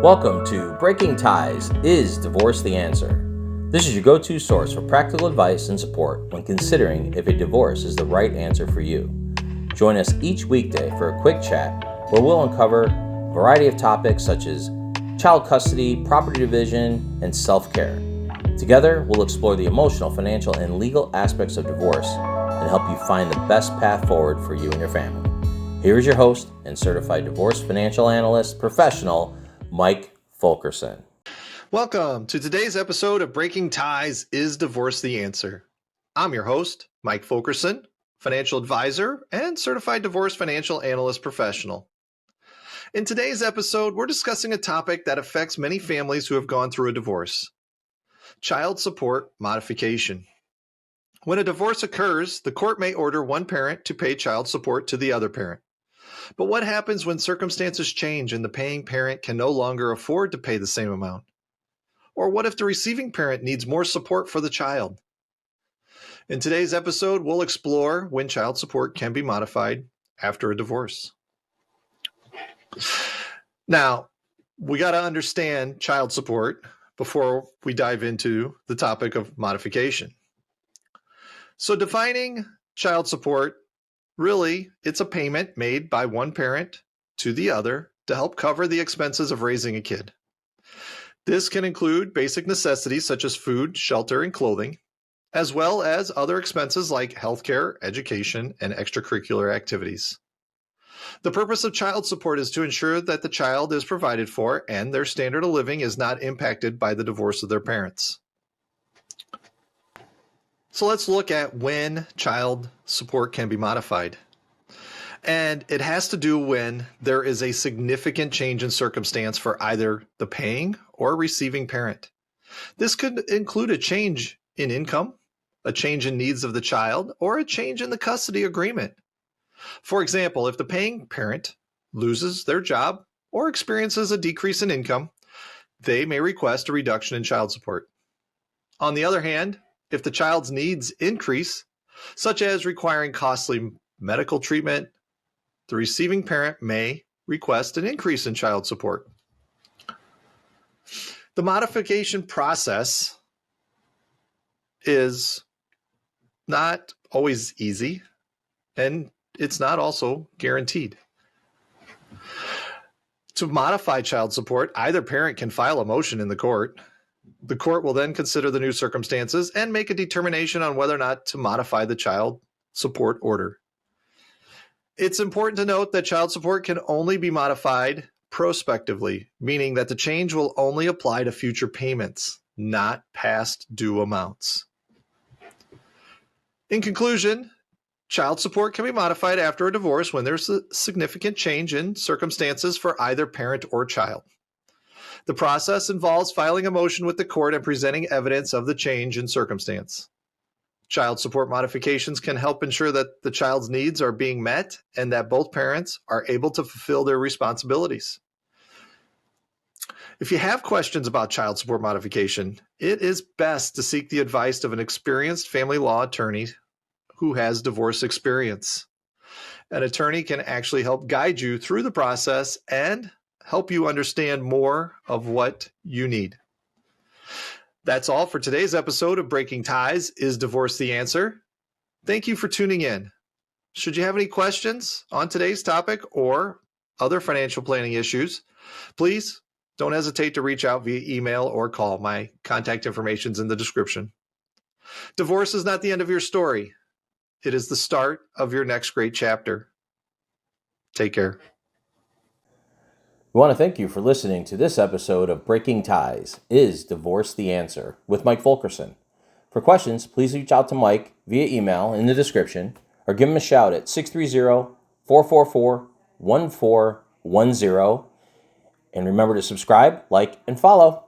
Welcome to Breaking Ties, Is Divorce the Answer? This is your go-to source for practical advice and support when considering if a divorce is the right answer for you. Join us each weekday for a quick chat where we'll uncover a variety of topics such as child custody, property division, and self-care. Together, we'll explore the emotional, financial, and legal aspects of divorce and help you find the best path forward for you and your family. Here is your host and Certified Divorce Financial Analyst Professional, Mike Fulkerson. Welcome to today's episode of Breaking Ties, Is Divorce the Answer? I'm your host, Mike Fulkerson, financial advisor and Certified Divorce Financial Analyst Professional. In today's episode, we're discussing a topic that affects many families who have gone through a divorce: child support modification. When a divorce occurs, the court may order one parent to pay child support to the other parent. But what happens when circumstances change and the paying parent can no longer afford to pay the same amount? Or what if the receiving parent needs more support for the child? In today's episode, we'll explore when child support can be modified after a divorce. Now, we got to understand child support before we dive into the topic of modification. So defining child support, really, it's a payment made by one parent to the other to help cover the expenses of raising a kid. This can include basic necessities such as food, shelter, and clothing, as well as other expenses like healthcare, education, and extracurricular activities. The purpose of child support is to ensure that the child is provided for and their standard of living is not impacted by the divorce of their parents. So let's look at when child support can be modified. And it has to do when there is a significant change in circumstance for either the paying or receiving parent. This could include a change in income, a change in needs of the child, or a change in the custody agreement. For example, if the paying parent loses their job or experiences a decrease in income, they may request a reduction in child support. On the other hand, if the child's needs increase, such as requiring costly medical treatment, the receiving parent may request an increase in child support. The modification process is not always easy, and it's not also guaranteed. To modify child support, either parent can file a motion in the court. The court will then consider the new circumstances and make a determination on whether or not to modify the child support order. It's important to note that child support can only be modified prospectively, meaning that the change will only apply to future payments, not past due amounts. In conclusion, child support can be modified after a divorce when there's a significant change in circumstances for either parent or child. The process involves filing a motion with the court and presenting evidence of the change in circumstance. Child support modifications can help ensure that the child's needs are being met and that both parents are able to fulfill their responsibilities. If you have questions about child support modification, it is best to seek the advice of an experienced family law attorney who has divorce experience. An attorney can actually help guide you through the process and help you understand more of what you need. That's all for today's episode of Breaking Ties, Is Divorce the Answer? Thank you for tuning in. Should you have any questions on today's topic or other financial planning issues, please don't hesitate to reach out via email or call. My contact information is in the description. Divorce is not the end of your story. It is the start of your next great chapter. Take care. We want to thank you for listening to this episode of Breaking Ties, Is Divorce the Answer? With Mike Fulkerson. For questions, please reach out to Mike via email in the description or give him a shout at 630-444-1410. And remember to subscribe, like, and follow.